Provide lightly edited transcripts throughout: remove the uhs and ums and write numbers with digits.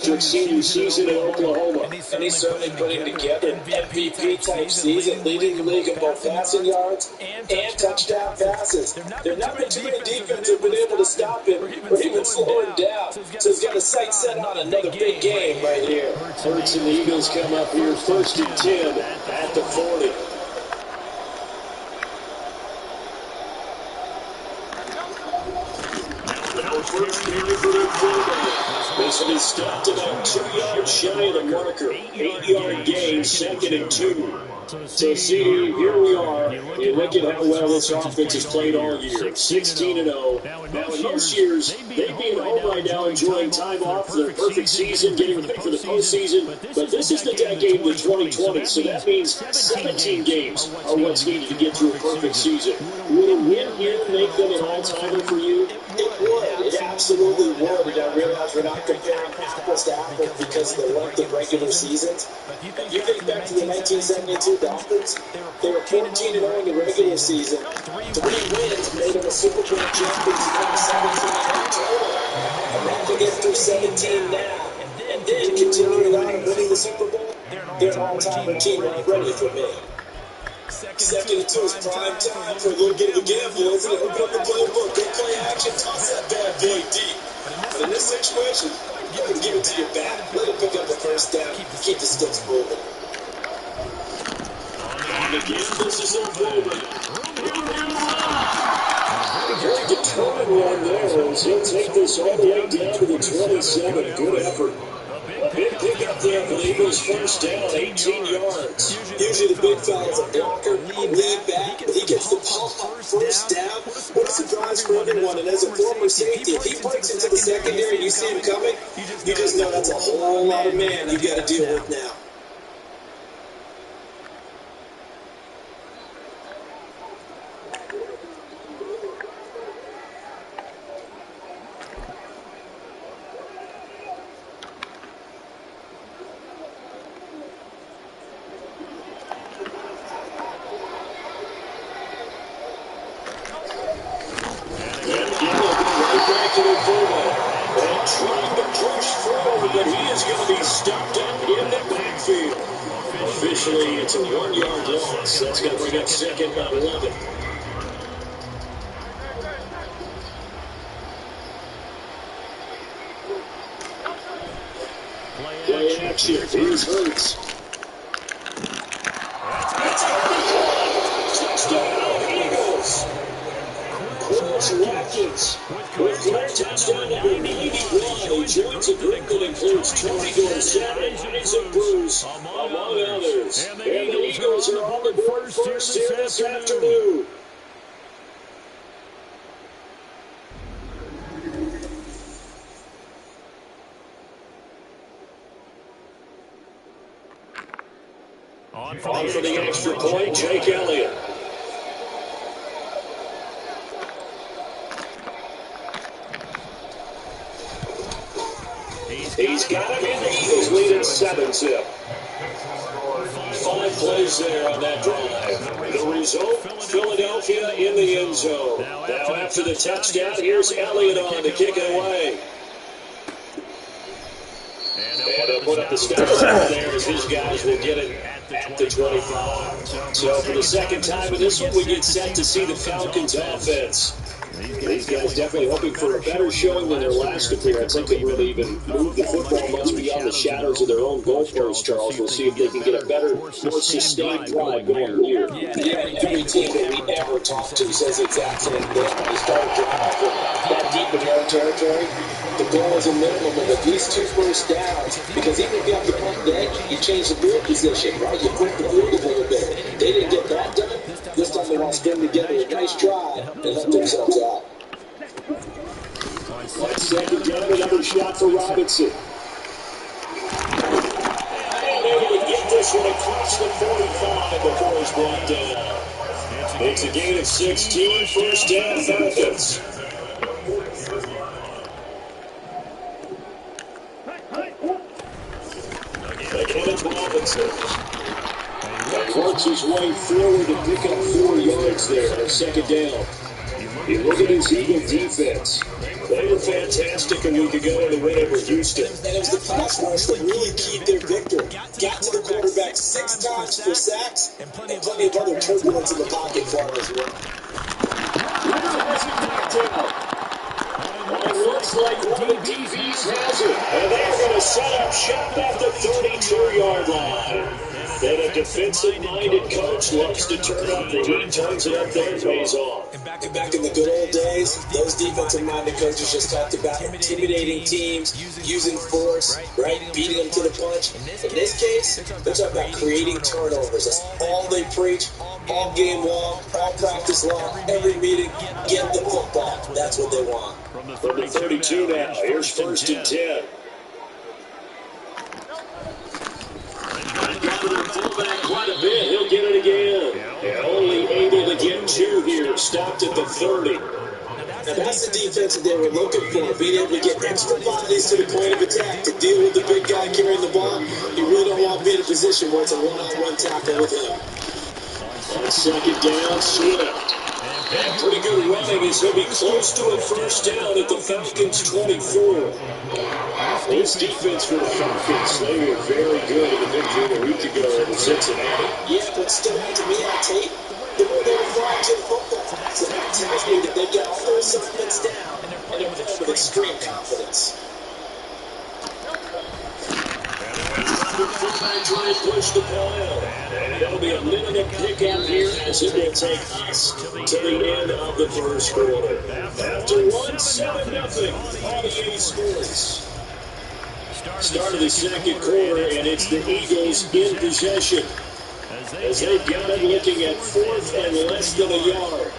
Senior season in Oklahoma, and he's certainly putting together an MVP-type season, leading the league in both passing yards and touchdown passes. There's not been too many defenses have been able to stop him or even slow him down, so he's got a sight set on another big game right here. Hurts and the Eagles come up here 1st and 10 at the 40. First carry for their quarterback. This one is stopped about 2 yards shy of the marker. 8-yard gain, 2nd and 2. So see, here we are. You look at how well this offense has played all year. 16-0. Now in most years, they'd be at home right now enjoying time off for their perfect season, getting ready for the postseason. But this is the decade of 2020, so that means 17 games are what's needed to get to a perfect season. Would a win here make them an all-timer for you? It would. It absolutely would. And I realize we're not comparing apples to apples because of the length of regular seasons. You think back to the 1972 Dolphins, they were 14-0 in the regular season. 3 wins made them a Super Bowl champions in 17 total. And then to get through 17 now, and then continuing on and winning the Super Bowl, they're an all-timer team already for me. 2nd and 2 is prime time for a little bit of a gamble, isn't it? Open up the playbook, go play action, toss that bad boy deep. But in this situation, you can give it to your back. Let it pick up the first down, keep the sticks moving. And again, this is a movement. Very determined one there as he'll take this all the way down to the 27. Good effort. A big pickup there for the Eagles, first down, 18 yards. Usually the big fella's a blocker, a lead back, but he gets the pump up first down. What a surprise for everyone. And as a former safety, if he breaks into the secondary and you see him coming, you just know that's a whole lot of man you got to deal with now. Officially, it's a 1-yard loss. That's going to bring up 2nd and 11. Play action. Here's Hurts. Touchdown, Eagles. Chris Watkins with career touchdown number 91. He joins a group that includes Tony Dorsett and Isaac Bruce, among others. And the Eagles are on the board first here this afternoon. On for the extra point, Jake Elliott. He's got him in. The Eagles lead at 7-zip. 5 plays there on that drive. The result, Philadelphia in the end zone. Now after the touchdown, here's Elliott on to kick it away. And they'll put up the stop there as his guys will get it at the 25. So for the second time in this one, we get set to see the Falcons offense. These guys definitely hoping for a better showing than their last appearance. I think they really even move the football much beyond the shadows of their own goalposts, Charles. We'll see if they can get a better, more sustained drive going here. Yeah, every team that we ever talk to says the exact same thing. When you start driving that deep in their territory, the goal is a minimum of at least 2 first downs. Because even if you have to punt dead, you change the field position, right? You flip the field a little bit. They didn't get that done. This time they want to string together a nice drive and help themselves out. On 2nd down, another shot for Robinson. And able to get this one across the 45 before he's brought down. It's a gain of 16, first down Falcons. Again, it's Robinson. Works his way forward to pick up 4 yards there on 2nd down. You look at his Eagle defense. They were fantastic a week ago in the win over Houston. And it was the pass rush that really keyed their victory. Got to the quarterback 6 times for sacks, and plenty of other turbulence in the pocket for him as well. It looks like one of the DBs has it. And they're going to set up shop at the 32-yard line. Then a defensive-minded coach loves to turn up the heat, turns it up there, and pays off. And back in the good old days, those defensive-minded coaches just talked about intimidating teams, using force, right, beating them to the punch. In this case, they're talking about creating turnovers. That's all they preach, all game long, all practice long, every meeting, get the football. That's what they want. From the 32 now, here's 1st and 10. Fullback quite a bit. He'll get it again. And only able to get 2 here. Stopped at the 30. Now that's the defense that they were looking for. Being able to get extra bodies to the point of attack to deal with the big guy carrying the ball. You really don't want to be in a position where it's a one-on-one tackle with him. On 2nd down, Swift. And pretty good running as he'll be close to a 1st down at the Falcons' 24. This defense for the Falcons, they were very good in the victory a week ago over Cincinnati. Yeah, but still, to me on tape, the way they were flying to the football. So that tells me that they've got all their assignments down, and they're playing with extreme confidence. Fullback drive push the pile. And that'll be a minimum pickup here as it will take us to the end of the 1st quarter. After 1, 7-0 on EA Sports. Start of the 2nd quarter, and it's the Eagles in possession as they've got it looking at 4th and less than a yard.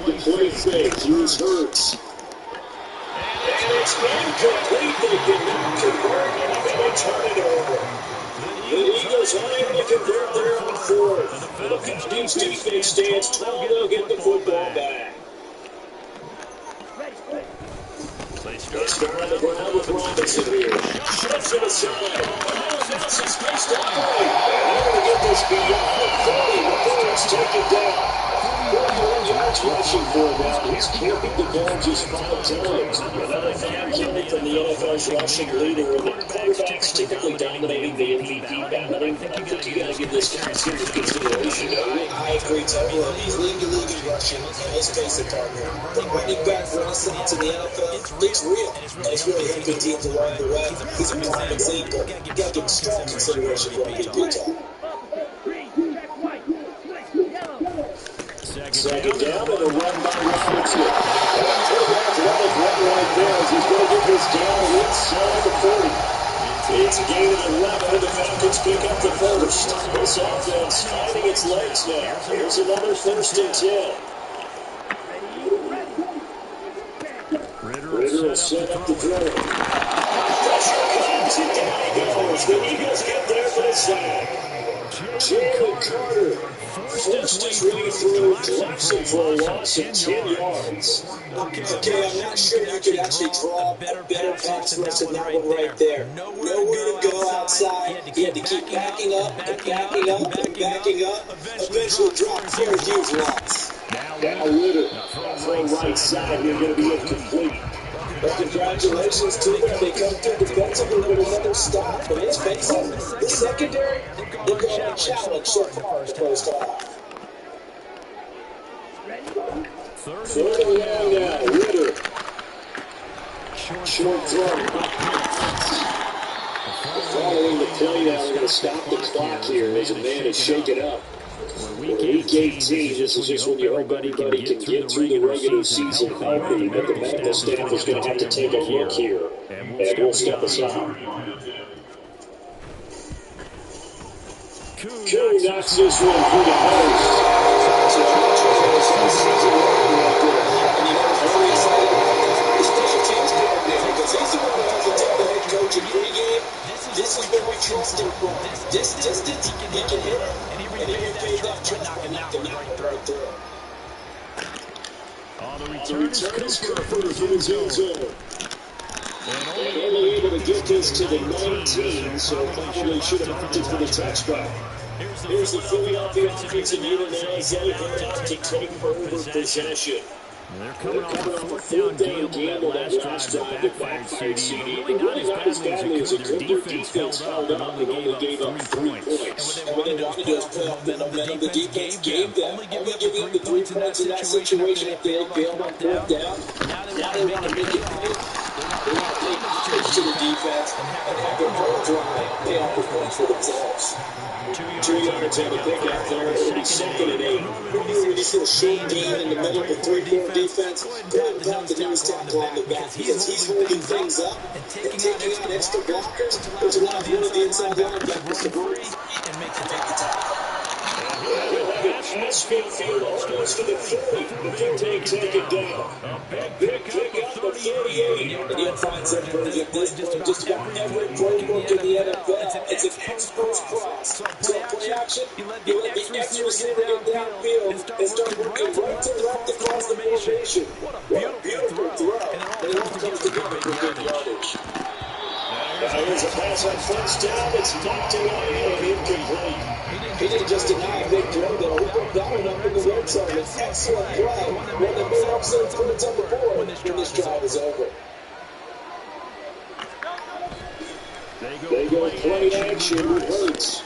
The play fake, here's Hurts. And it's incomplete. They did not convert, and they turn it over. The Eagles unable to convert there on 4th. And the Falcons defense stands tall. They'll get the football back. They start on the ground with Robinson here. Shifts to the side. This is spaced out. And they're going to get this beyond 30 before it's taken down. 41 yards rushing for him now. He's carried the ball just 5 times. Another 5 carry from the NFL's rushing leader. And the quarterback's typically dominating the MVP battle. I think you got to give this guy serious consideration. I agree totally. He's leading the league in rushing, and his pace of target. The running back renaissance in the NFL, it's real. And it's really helping teams along the way. He's a prime example. You got to give strong consideration for MVP talk. 2nd down and a run by Robinson. And the quarterback runs right there as he's going to get this down inside the 40. It's a gain of 11, and the Falcons pick up the 1st. This offense finding its legs now. Here's another 1st and 10. Ritter will set up the throw. Pressure comes, and down he goes. The Eagles get there for the sack. Jalen Carter forced his way through, drops it for a loss of 10 yards. Okay, I'm not sure you could actually draw a better pass rush than that one right there. Nowhere to go outside. He had to keep backing up and backing up and backing up. Eventually dropped for a huge loss. Now Ritter from right side, you're going to be incomplete. Well, congratulations to them. They come through defensively with another stop. But let's face it, the secondary, they're going to challenge so far in the first half. 3rd and long now, Ritter. Short throw. Following the play now, we're going to stop the clock here as a man is shaken up. Week 18, this is just when you hope everybody can get through the regular season healthy, but the medical staff is going to have to take a look here, and we'll step aside. Coon knocks this one through the post. This is where we trust him from. This distance, he can hit it, and he can pay that trust by knocking it right through. The return is Crawford from his own zone. And only able to get this to the 19, so probably should have opted for the touchback. Here's the Philadelphia offensive unit now as they head out to take over possession. They're coming off a fourth down gamble that last drive that backfired CD, but really not as badly as it could. Their defense held up and only gave up 3 points. And what they want to do is play off the momentum the defense gave them. Only giving up the 3 points in that situation if they failed on fourth down. Now they want to make it big. They want to take homage to the defense and have their whole drive pay off the points for themselves. 2 yards on the pickup there. It'll be second and 8. When you see a short gain in the middle of a 3-4 defense, put the nose tackle on the back because he's holding things up and taking out extra blockers. There's a lot of one of the inside linebackers to breathe and make the tackle. Pass field almost to the 30 before they take it down. A big pickup of 38. And you'll find some version of this point just about every playbook in the NFL. It's an expert's cross. So play action, you let the X receiver get downfield and start working right to left across the formation. What a beautiful throw. And it all comes together for good yardage. Here's a pass on first down. It's knocked away and incomplete. He didn't just deny a big throw, though. He put that one up in the red zone. An excellent play. One that may help send points on the board when this drive is over. They go play action with Hurts.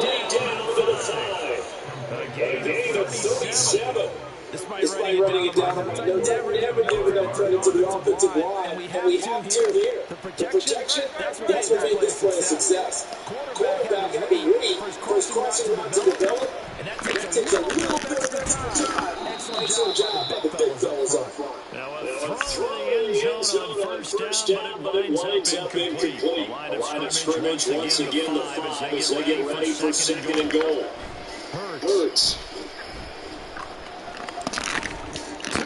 Way down for the 5. A gain of 37. Despite running it down on my notes, I never give enough credit to the offensive line, and we have to here. The protection, that's what made this play a success. Quarterback had to wait for his crossing route to develop, and that takes a little bit of time. Excellent job by the big fellas up front. Now a throw in the end zone on first down, but it winds up incomplete. Line of scrimmage once again, the 5 as they get ready for second and goal. Hurts.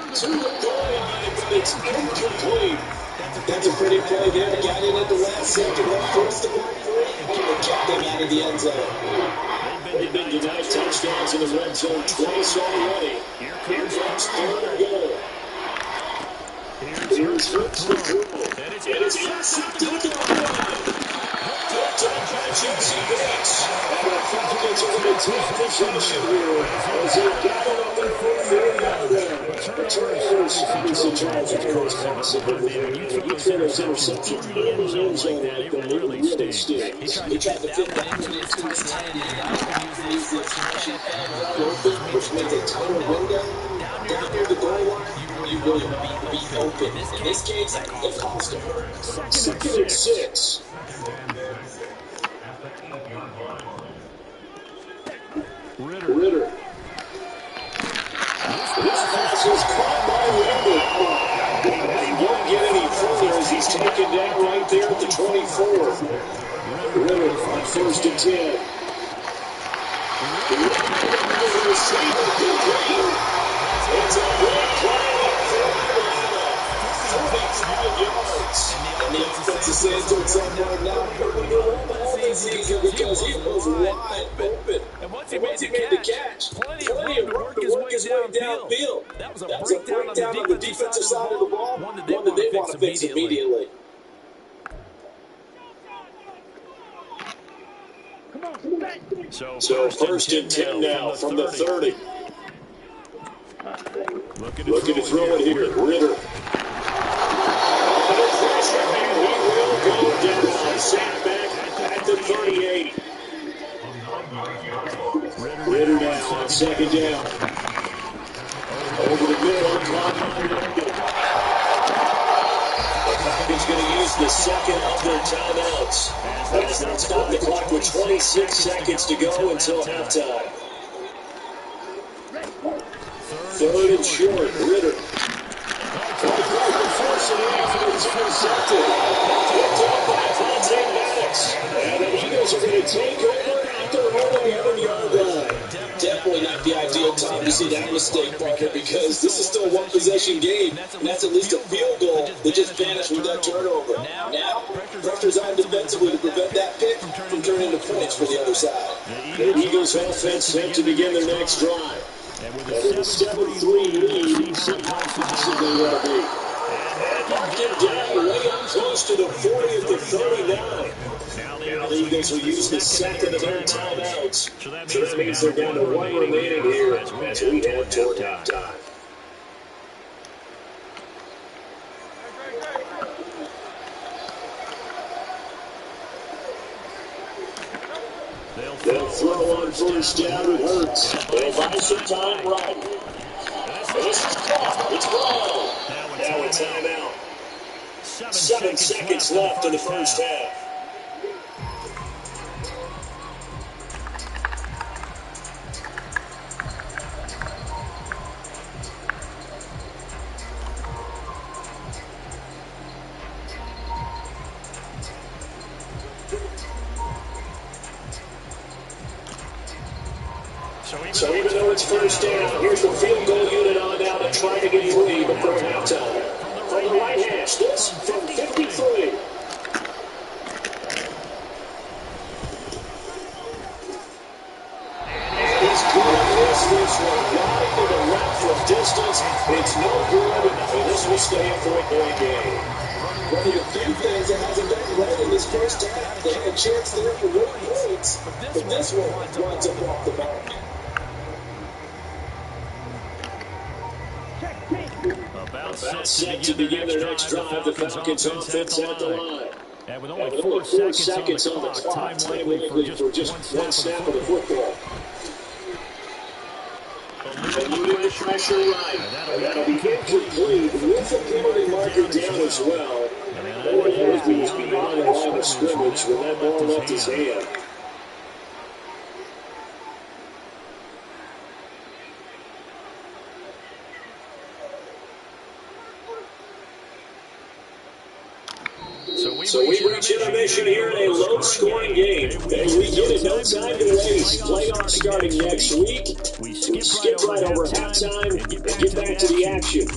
To the goal, but it's incomplete. That's a pretty play there. Got in at the last second, forced the ball free, and kept them out of the end zone. They've been denied touchdowns in the red zone twice already. Here comes third and goal. Here's Hurts to throw. And it's intercepted at the line. Touchdown catch MC Bates. And the Falcons are going to take possession here as they gather up in fourth down. Turnovers, obviously Charles Turner's possible. When you throw those interceptions in the end zone like that, it really stinks. He tried to fit that into his tight end, and I would use this NFL open, which means a tighter window. Down near the goal line, you really want to be open. In this case, it cost him. Second and 6. Ritter. This pass was caught by Ritter. He won't get any further as he's taken down right there at the 24. Ritter on first and 10. It's a great play for Ritter. 35 yards. And the offense is saying to itself right now, when you're on the offense, because he was wide open. And once he made the catch, plenty of room to work his way downfield. That was a breakdown on the defensive side of the ball, one that they want to fix immediately. So first and 10 now from the 30. Looking to throw it here. Ritter. He will go down. Sat back at the 38. Ritter now on second down. Over the middle. He's going to use the second of their timeouts. That's not stop the clock with 26 seconds to go until halftime. Third and short. Ritter. It's intercepted. Picked up by Vontae Maddox. And the Eagles are going to take over at their own 11-yard line. Definitely not the ideal time to see that mistake, Parker, because this is still a one-possession game, and that's at least a field goal that just vanished with that turnover. Now, pressure's on defensively to prevent that pick from turning into points for the other side. The Eagles offense set to begin their next drive. And with a 7-3 lead, see how possible they will be. And marked him down way up close to the 40 at the 39. Now the Eagles will use the second of their timeouts. So that means they're down to one remaining here as we head toward halftime. They'll throw on first down. It hurts. They'll buy some time right. This is caught. It's ball. Now a timeout. 7 seconds left in the first half. So even though it's first down, here's the field goal unit on now to try to get three before halftime. From the right hash, this from 53. He's going to miss this one wide to the left from distance. It's no good, and this will stay a 4-point game. One of the few things that hasn't done right in this first half, they had a chance there for more points, but this one winds up off the mark. About set to begin their next drive. The Falcons offense at the line. And with only 4 seconds on the clock, time likely for just one snap of the football. Eluding the pressure right. And that'll be incomplete with a penalty marker down as well. Boy, that was beyond the line of scrimmage when that ball left his hand. So we reach intermission here in a low-scoring game. As we get it, no time to waste. Playoffs starting next week. We skip right over halftime and get back to the action.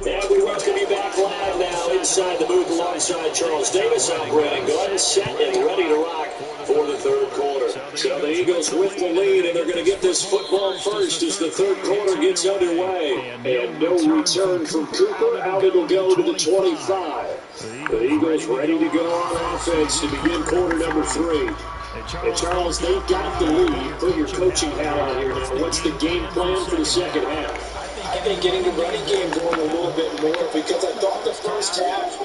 And we welcome you back live now inside the booth alongside Charles Davis. I'm Brandon Gordon, set and ready to rock for the third quarter. So the Eagles with the lead, and they're going to get this football first as the third quarter gets underway. And no return from Cooper. Out it'll go to the 25. The Eagles ready to go on offense to begin quarter number 3. And Charles, they've got the lead. Put your coaching hat on here now. What's the game plan for the second half? I think getting the running game going a little bit more because I thought the first half,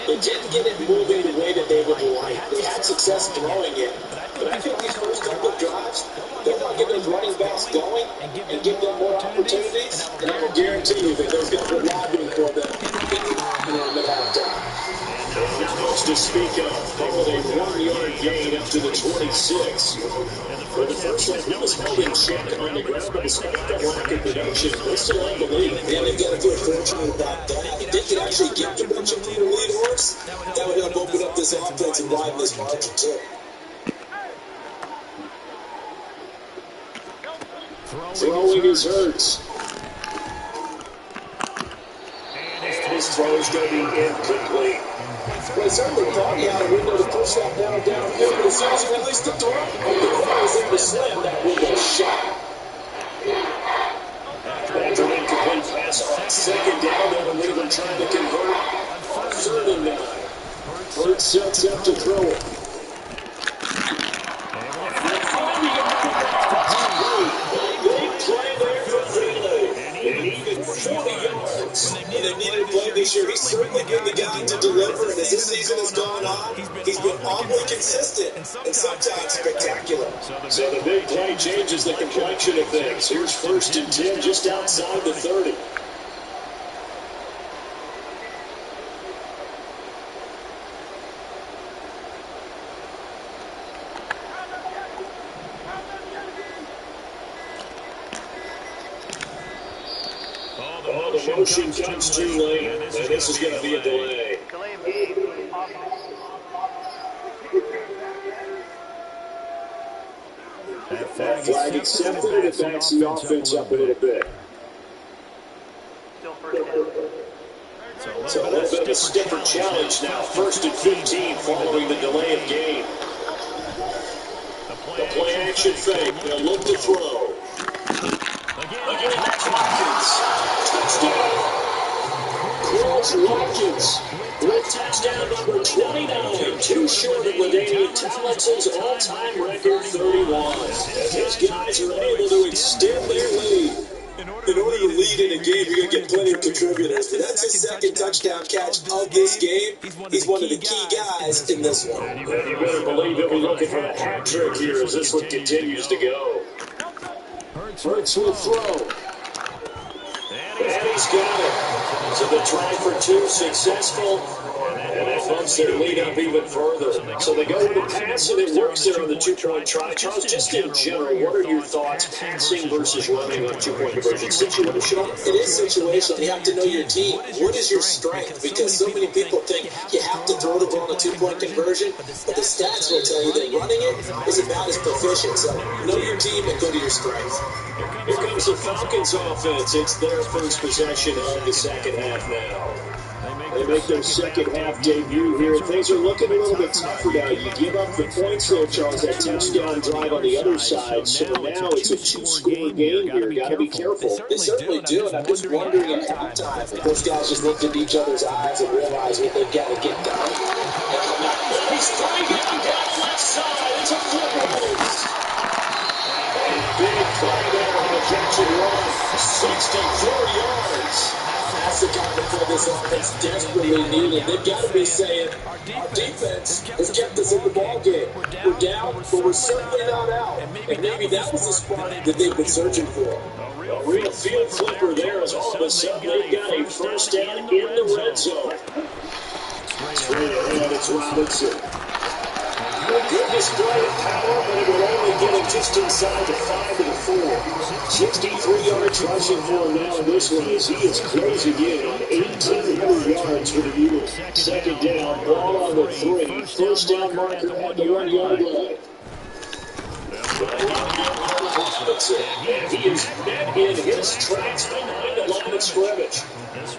they didn't get it moving the way that they would like. They had success throwing it. But I think these first couple of drives, they're going to get those running backs going and give them more opportunities. And I will guarantee you that there's going to be lobbying for them in the halftime. Not much to speak of. Followed a 1-yard gain up to the 26. For the first one, he was held in check on the ground, but despite that lack of production, they still have the lead. And they've got to feel fortunate about that. If they could actually get production from the lead horse, that would help open up this offense and widen this margin too. Throwing is Hurts. And his throw is going to be incomplete. Well, he certainly thought he had a window to push that ball downfield, but as soon as he released the throw, the ball was in the slam. That window shot. After an incomplete pass on second down, they'll leave them trying to convert. 3rd and 9. Hurts sets up to throw it. Big play there for Thielen. And even 40 yards. They needed a play this year. He's certainly been the guy to deliver, and as this season has gone on, he's been awfully consistent and sometimes spectacular. So the big play changes the complexion of things. Here's 1st and 10 just outside the 30. Oh, the motion comes too late, and this is going to be a delay. Delay of game. That flag accepted, it backs the offense up a little bit. Still first down. So a little bit of a stiffer challenge now. 1st and 15 following the delay of game. The play action fake. They'll look to throw. Again, that's Hopkins. Touchdown. Chris Watkins with touchdown number 29, too short of LaDainian Tomlinson's all-time record 31. His guys are able to extend their lead. In order to lead in a game, you're going to get plenty of contributors. But that's his second touchdown catch of this game. He's one of the key guys in this one. And you better believe he'll be looking for the hat trick here as this one continues to go. Hurts will throw. And he's got it. So the try for two successful. And that bumps their lead up even further. So they go with a pass, and it works there on the two-point try. Charles, just in general, what are your thoughts, passing versus running on two-point conversion? Situational? It is situational. You have to know your team. What is your strength? Because so many people think you have to throw the ball on a two-point conversion, but the stats will tell you that running it is about as proficient. So know your team and go to your strength. Here comes the Falcons offense. It's their first possession of the second half now. They make their second half debut here. Things are looking a little bit tougher now. You give up the points there, Charles, that touchdown drive on the other side. So now it's a two-score game here. Got to be careful. They certainly do, and I'm just wondering at halftime if those guys just looked into each other's eyes and realized what they've got to get done. He's throwing down left side. It's a flip release. A big play there on the catch and run. 64 yards. That's the kind of play this offense desperately needed. They've got to be saying, our defense has kept us in the ball game. We're down, but we're certainly not out. And maybe that was the spark that they've been searching for. A real field flipper there as all of a sudden they've got a first down in the red zone. Straight ahead, it's Robinson. Good display of power, but it would only get him just inside the 5 to the 4. 63 yards rushing for him now in this one as he is closing in on 1,800 yards for the Eagles. Second down, ball on the 3. First down marker at the 1 yard line. And he is met in his tracks behind the line of scrimmage.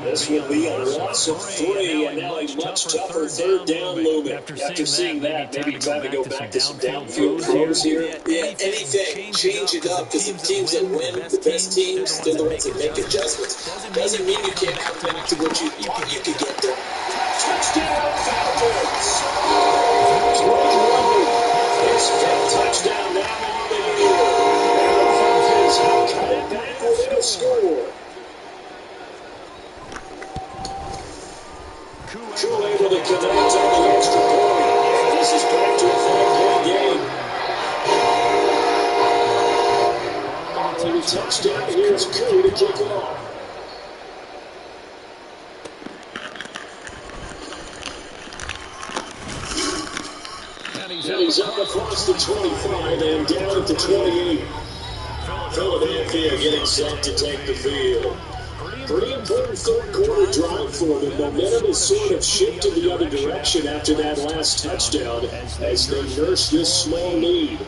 This will be a loss of 3, and now a much tougher third down looming. After seeing that, maybe time to go back to some downfield throws here. Yeah, anything. Change it up, because the teams that win, the best teams, they're the ones that make adjustments. Doesn't mean you can't come back to what you thought you could get there. Touchdown, Falcons! His fifth touchdown now on the year. And the Falcons have cut it back within a score. True able to connect on the extra point. And this is back to a 5-point game. And a touchdown. Here's Curry to kick it off. And he's up across the 25 and down at the 28. Philadelphia getting set to take the field. Pretty important third quarter drive for them. Momentum has sort of shifted the other direction after that last touchdown as they nurse this small lead.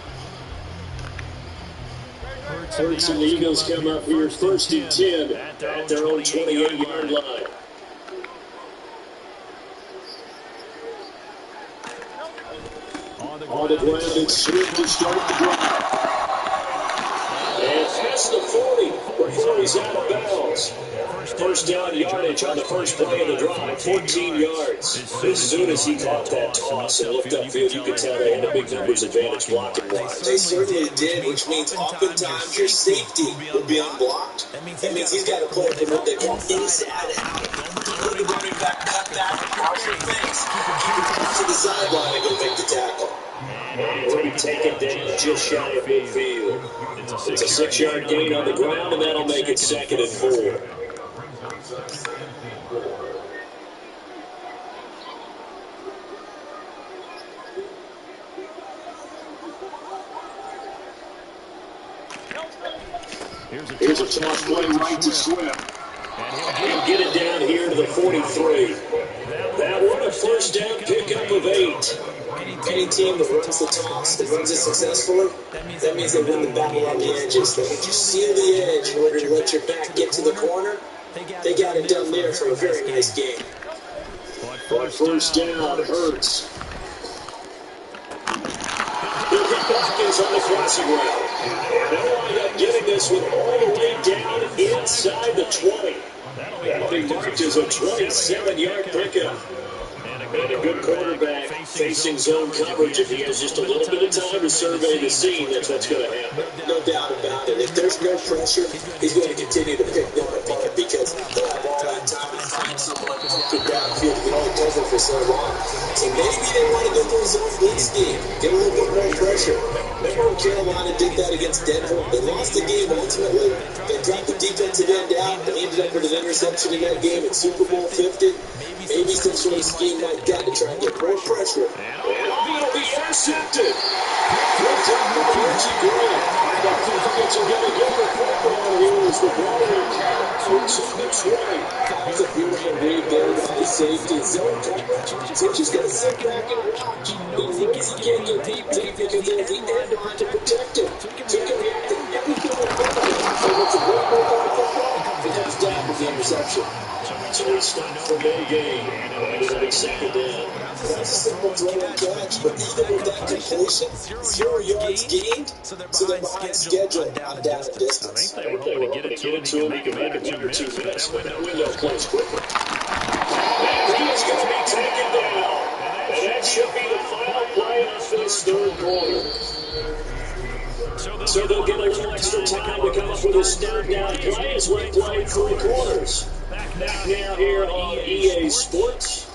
Hurts and the Eagles come up here first and 10 at their own 28-yard line. On the ground, it's Swift to start the drive. And past the 40 before he's out of bounds. First down yardage on the first play of the drive, 14 yards. As soon as he caught that toss and looked upfield, you could tell they had a big numbers advantage blocking-wise. They certainly did, which means oftentimes your safety will be unblocked. That means he's got to play for what they call inside out. Let the running back cut back out your face. Keep it back to the sideline and go make the tackle. And he'll be taken down just shy of midfield. It's a 6-yard gain on the ground, and that'll make it 2nd and 4. Here's a toss play right to Swift. He'll get it down here to the 43. That one a first down pickup of 8. Any team that runs the toss, that runs it successfully, that means they win the battle on the edges. They can just seal the edge in order to let your back get to the corner. They got it done there for a very nice game. But first down, Hurts. He'll get back in goes on the crossing route. And they'll wind up getting this one all the way down inside the 20. That'll be marked as a 27-yard pickup. And a good quarterback facing zone coverage. If he has just a little bit of time to survey the scene, that's what's going to happen. No doubt about it. If there's no pressure, he's going to continue to pick them apart because they'll have all that time to find someone up the downfield who can only cover for so long. So maybe they want to go for a zone blitz scheme, get a little bit more pressure. Remember when Carolina did that against Denver? They lost the game ultimately. They dropped the defensive end out. They ended up with an interception in that game at Super Bowl 50. Maybe some sort of scheme like that to try and get more pressure. And it'll be intercepted. Good time by Richie Green. The Falcons are going to get the football here as the ball will count inside the 20. That's a beautiful read there by the safety. Zone coverage. So he's going to sit back and watch. He knows he can't get deep because there's the end line to protect him. So he can react to everything in front of him. So it's a great move on the football. He comes down with the interception. So we stop for no gain, and it'll be second down. That's a simple throw and catch, but even with that completion, 0 yards gained, so they're behind schedule on down and distance. I think they were hoping to get it to him. Make it back in 1 or 2 minutes when that window closed quickly. And he's going to be taken down. And that should be the final play of this third quarter. So they'll get a little extra time to come up with a third down play as we play 3 quarters. Back now here on EA Sports.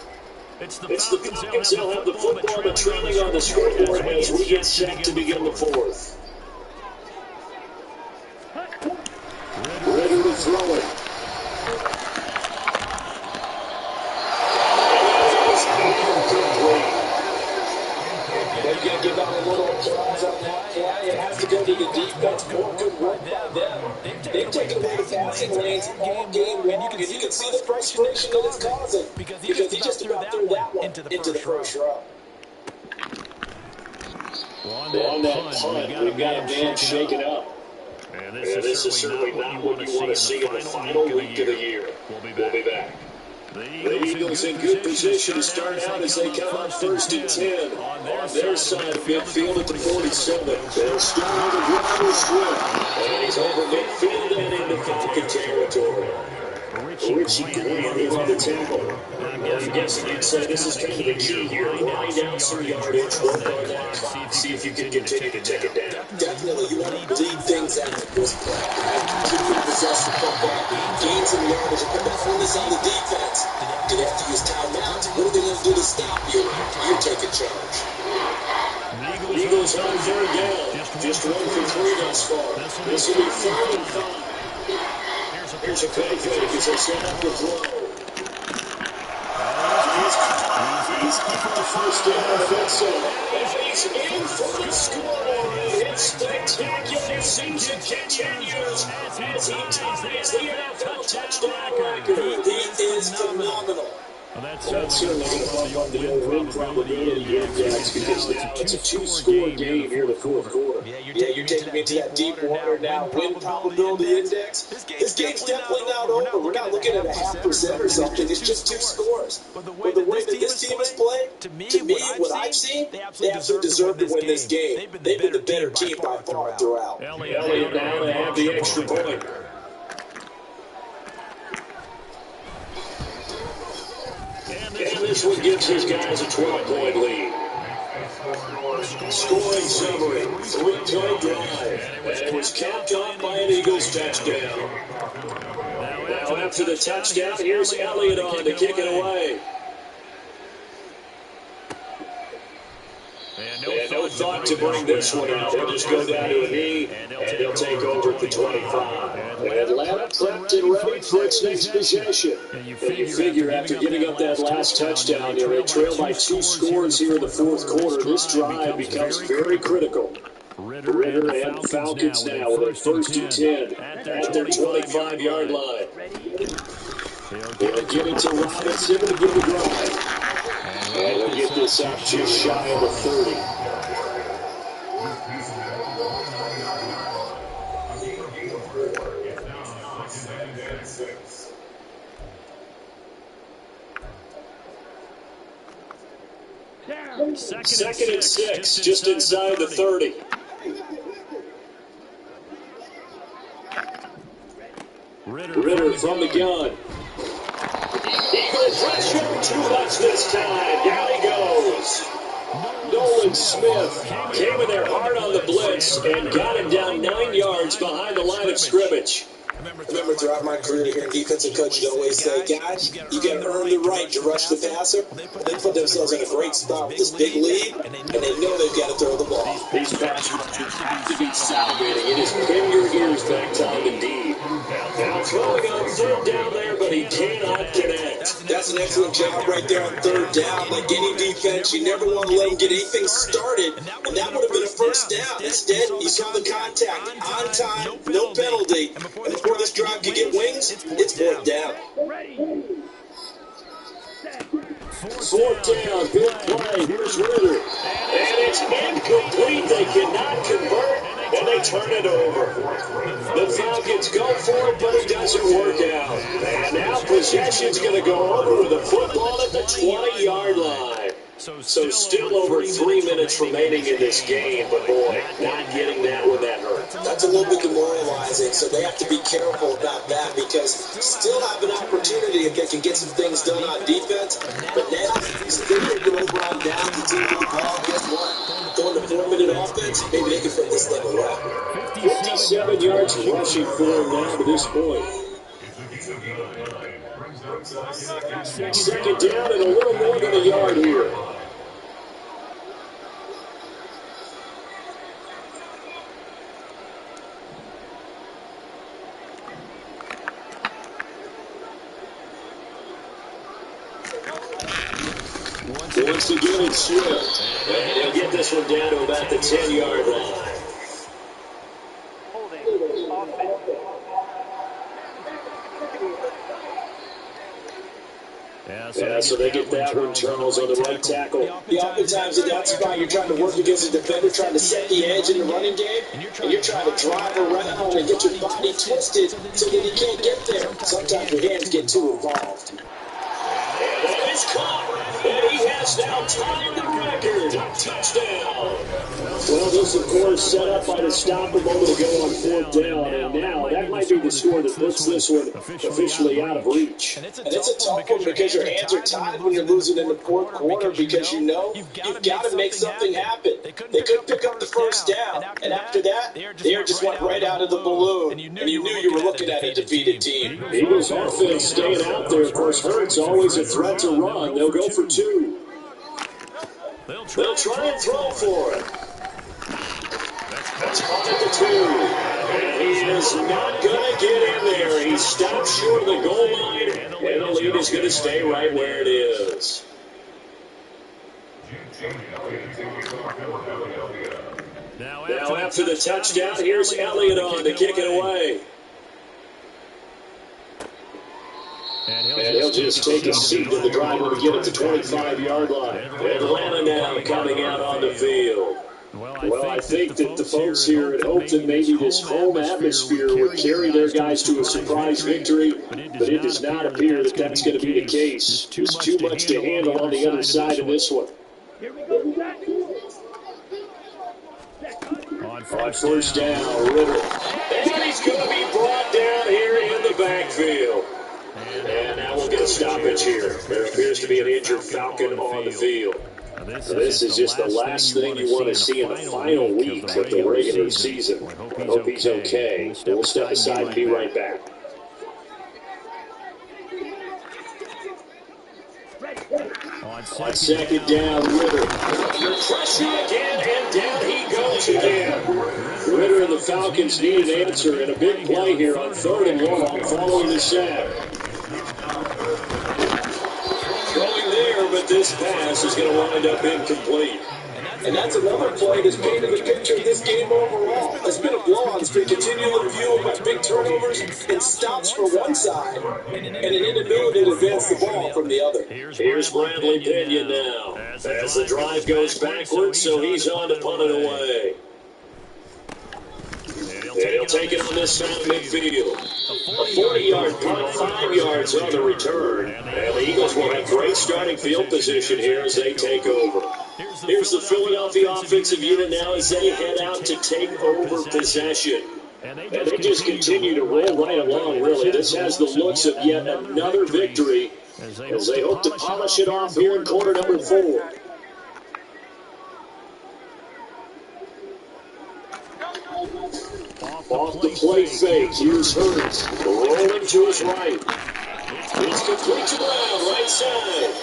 It's the Falcons. They'll have the football, but trailing on the scoreboard as we get set to begin the fourth. Ritter to throw it. They're going to give out a little applause on that play. It has to go to the defense. More good work by them. They've taken away the passing lanes all game long, and you can see the frustration that it's causing because he just about threw that one into the first row. On that punt, we've got a man shaken up. And this is certainly not what you want to see in the final week of the year. We'll be back. The Eagles in good position to start out as they come up 1st and 10 on their side of midfield at the 47. They'll start with a Ripper Swift, and he's over midfield and into Falcon territory. Richie Green on the tackle. I'm guessing you'd say this is kind of the key here. Grind out some yardage, work on that clock, see if you can continue to take it down. Definitely, you want to bleed things out at this point. Keep them possess the football, gain some yardage, and put the onus on the defense. Do they have to use timeouts? What are they going to do to stop you? You're taking charge. Eagles on 3rd down. Just 1 for 3 thus far. This will be 3rd and 5. Here's a play fake as they set up the throw. He's got the first down offensive. And he's in for the score. His spectacular season continues as he ties the NFL touchdown record. He is phenomenal. That's certainly going to bump up the win probability index because now it's a 2-score game here in the 4th quarter. Yeah, you're taking me to that deep water now. Win probability index. This game's definitely not over. We're not looking at a 0.5% or something. It's just 2 scores. But the way that this team has played, to me, what I've seen, they absolutely deserve to win this game. They've been the better team by far throughout. Elliott now to have the extra point. And this one gives his guys a 12-point lead. Scoring summary, 3-play drive, and it was capped off by an Eagles touchdown. Now after the touchdown, here's Elliott on to kick it away. And no thought to bring this one out. They'll just go down to a knee, and they'll take over at the 25. And Atlanta prepped and ready for its next possession. And you figure after giving up that last touchdown, they trail by 2 scores here in the 4th quarter. This drive becomes very critical. Ritter and the Falcons now with a 1st and 10 at their 25-yard line. They'll give it to Robinson to give the drive. And they'll get this out just shy of the 30. Second and 6, just inside the 30. from the gun. Eagle pressure, too much this time. Down he goes. Nolan Smith came in there hard on the blitz and got him down 9 yards behind the line of scrimmage. Remember, throughout my career, hearing defensive coaches always say, guys, you got to earn the right to rush the passer. They put themselves in a great spot with this big lead, and they know they've got to throw the ball. These pass rushers have to be salivating. It is pin your ears back time indeed. Now throwing on third down there, but he cannot connect. That's an excellent job right there on third down. Like any defense, you never want to let them get anything started, and that would have been a first down. Instead, you saw the contact on time, no penalty, and before this drive could get wings, it's fourth down. Fourth down, big play. Here's Ritter. And it's incomplete. They cannot convert, and they turn it over. The Falcons go for it, but it doesn't work out. And now possession's going to go over with the football at the 20-yard line. So still over 3 minutes remaining in this game, but boy, not getting that when that hurt. That's a little bit demoralizing, so they have to be careful about that because still have an opportunity if they can get some things done on defense. But now, still they go over on down the team with the ball. Guess what? Going to 4-minute offense, maybe they can put this thing away. 57 yards rushing for him now to this point. Second down and a little more than a yard here. Once again, it's Swift. And he'll get this one down to about the 10-yard line. Yeah, so they get that one, Charles, on the right tackle. The oftentimes in that spot, you're trying to work against a defender, trying to set the edge in the running game, and you're trying to drive around and get your body twisted so that you can't get there. Sometimes your hands get too involved. And that is caught. And he has now tied the record. Touchdown. Well, this, of course, set up by the stop a moment ago on fourth down. And now that might be the score that puts this one officially out of reach. And it's a tough one because your hands are tied when you're losing in the fourth quarter because you know you've got to make something happen. They couldn't pick up the first down. And after that, the air just went right out of the balloon. And you knew you were looking at a defeated team. Eagles offense staying out there. Of course, Hurts always a threat to run. They'll go for two. They'll try and throw for it. That's caught at the 2. And he is not going to get in there. He stopped short of the goal line, and the lead is going to stay right where it is. Now after the touchdown, here's Elliott on to kick it away. And he'll just take a seat in the drive when we get at the 25-yard line. Atlanta now coming out on the field. Well, I think that the folks here had hoped that maybe this home atmosphere would carry their guys to a surprise victory, but it does not appear that that's going to be the case. There's too much to handle on the other side of this one. On first down, Ritter. And he's going to be brought down here in the backfield. And now we'll get a stoppage here. There appears to be an injured Falcon on the field. This is just the last thing you want to see in the final week of the regular season. I hope he's okay. We'll step aside and be right back. On second down, Ritter. Pressure again, and down he goes again. Ritter and the Falcons need an answer, and a big play here on 3rd and long following the sack. Throwing there, but this pass is going to wind up incomplete. And that's another play that's painted the picture of this game overall. It's been a blowout. It's been continually fueled by big turnovers and stops for one side and an inability to advance the ball from the other. Here's Bradley Pinion now as the drive goes backwards, so he's on to punt it away. And he'll take it on this side of midfield. A 40-yard punt, 5 yards on the return. And the Eagles will have great starting field position here as they take over. Here's the Philadelphia offensive unit now as they head out to take over possession. And they just continue to roll right along, really. This has the looks of yet another victory as they hope to polish it off here in quarter number 4. Off the play fake, here's Hurts, rolling to his right. It's complete to Brown, right side.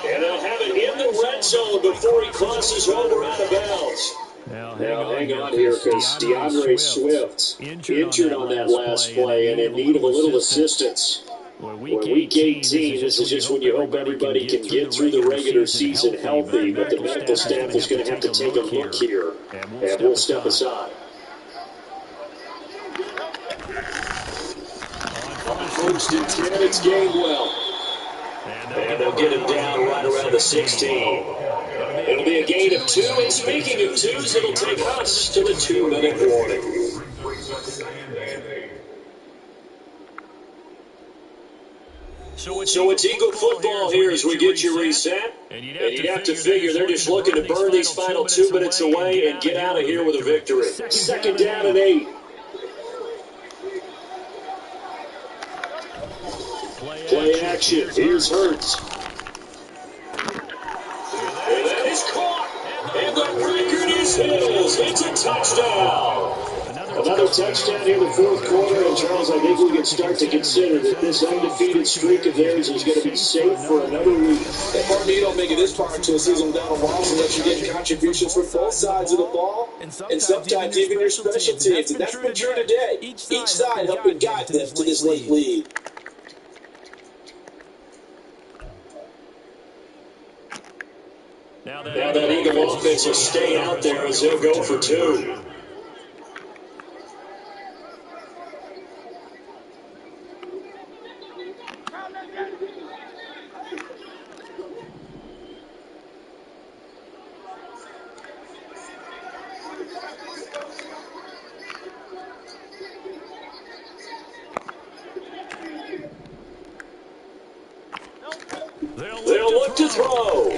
And they'll have it in the red zone before he crosses over out of bounds. Now hang on here because DeAndre Swift injured on that last play and in need of a little assistance. Week 18, this is just when you hope everybody can get through the regular season healthy, but the medical staff is going to have to take a look here, and we'll step aside. First and 10, it's Gainwell. And they'll get him down right around the 16. It'll be a gain of 2, and speaking of 2s, it'll take us to the 2-minute warning. So it's Eagle football here as we get you reset. And you'd have to figure they're just looking to burn these final 2 minutes away and get out of here with a victory. 2nd down and 8. Play action. Here's Hurts. And that is caught. And the record is his. It's a touchdown. Another touchdown here in the 4th quarter. And, Charles, I think we can start to consider that this undefeated streak of theirs is going to be safe for another week. And partner, you don't make it this far into a season without a loss unless you get contributions from both sides of the ball. And sometimes even your special teams. And that's been true today. Each side helping guide them to this late lead. Now that Eagle offense will stay out there as they'll go for 2. They'll look to throw.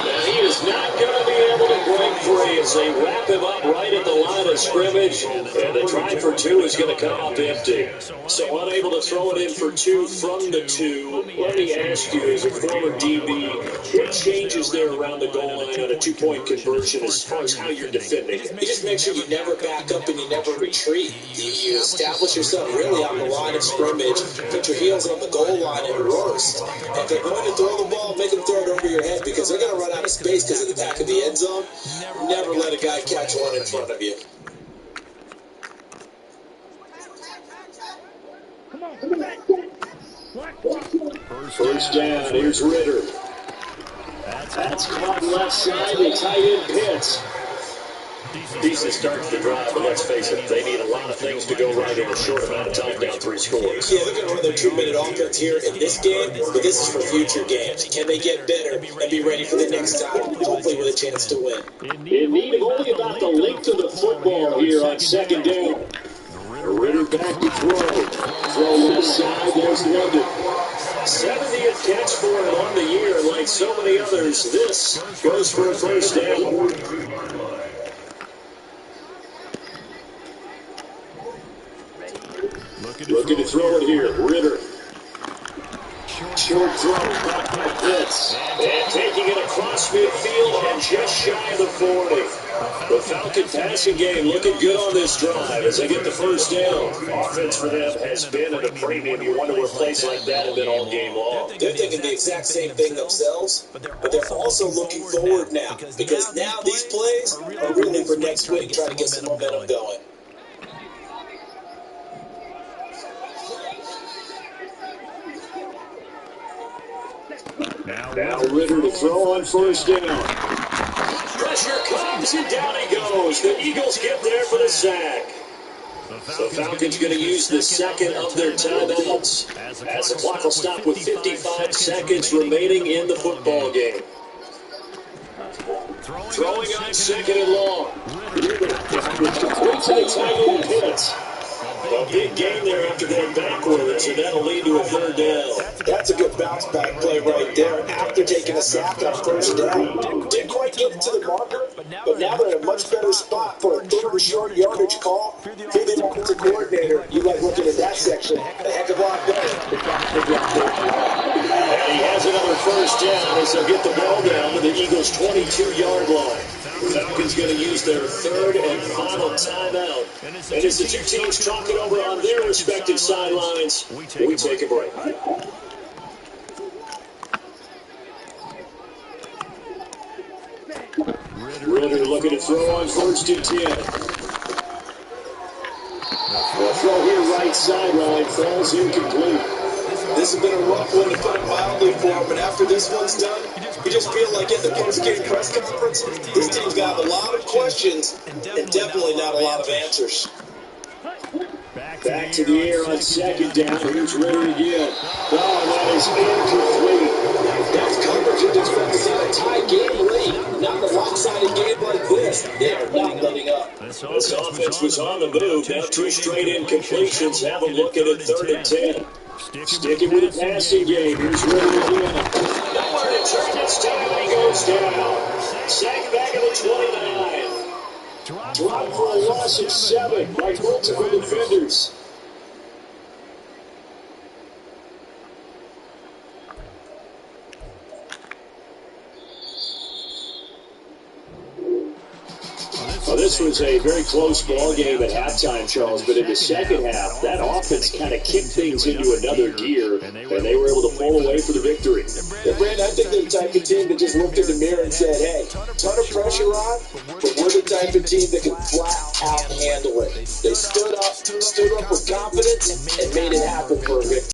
And he is not going to be able to break free as they wrap him up right at the line of scrimmage. And the try for 2 is going to come up empty. So unable to throw it in for 2 from the 2. Let me ask you, as a former DB, what changes there around the goal line on a 2-point conversion as far as how you're defending? You just make sure you never back up and you never retreat. You establish yourself really on the line of scrimmage, put your heels on the goal line at worst. And if they're going to throw the ball, make them throw it over your head because they're going to run out of space because of the back of the end zone. Never let a guy catch one in front of you. First down, here's Ritter. That's caught left side, the tight end Pitts. Decent start to the drive, but let's face it, they need a lot of things to go right in a short amount of time, down 3 scores. Yeah, they're going to run their 2-minute offense here in this game, but this is for future games. Can they get better and be ready for the next time, hopefully with a chance to win? In need of only about the length of the football here on 2nd down. Ritter back to throw. Throw left side, there's London. 70th catch for him on the year. Like so many others, this goes for a first down. Looking to throw it here. Ritter. Short throw back by Pitts. And taking it across midfield and just shy of the 40. The Falcon passing game looking good on this drive as they get the first down. Offense for them has been at a premium. You wonder where plays like that have been all game long. They're thinking the exact same thing themselves, but they're also looking forward now because now these plays are really for next week, trying to get some momentum going. Now Ritter to throw on first down. Pressure comes and down he goes. The Eagles get there for the sack. The Falcons going to use the second of their timeouts as the clock will stop with 55 seconds remaining in the football game. Throwing on 2nd and long. It's complete to the tight end Pitts. A big gain there after going backwards, and that'll lead to a third down. That's a good bounce back play right there after taking a sack on first down. Didn't quite get it to the marker, but now they're in a much better spot for a third and short yardage call. If you're the offensive coordinator, you like looking at that section a heck of a lot better. And he has another first down as they'll get the ball down to the Eagles' 22-yard line. The Falcons going to use their third and final timeout. And as the two teams talk it over on their respective sidelines, we take a break. Ritter looking to throw on first and 10. The throw here right sideline falls incomplete. This has been a rough one to put it mildly for him, but after this one's done, you just feel like at the post-game press conference, this team's got a lot of questions and definitely not a lot of answers. Back to the air on second down. Here's Ritter again. Oh, that is incomplete. That's coverage you expect to see a tie game late. Not a lopsided game like this. They are not letting up. This offense was on the move. Now two straight incompletions. Have a look at it, 3rd and 10. Sticking with the passing game. Here's Ritter again. Nowhere to turn this time. He goes down. Sack back at the 29. Drop for a loss of 7 by multiple defenders. Well, this was a very close ball game at halftime, Charles, but in the second half, that offense kind of kicked things into another gear, and they were able to pull away for the victory. Yeah, Brandon, I think they're the type of team that just looked in the mirror and said, hey, ton of pressure on, but we're the type of team that can flat out handle it. They stood up with confidence and made it happen for a victory.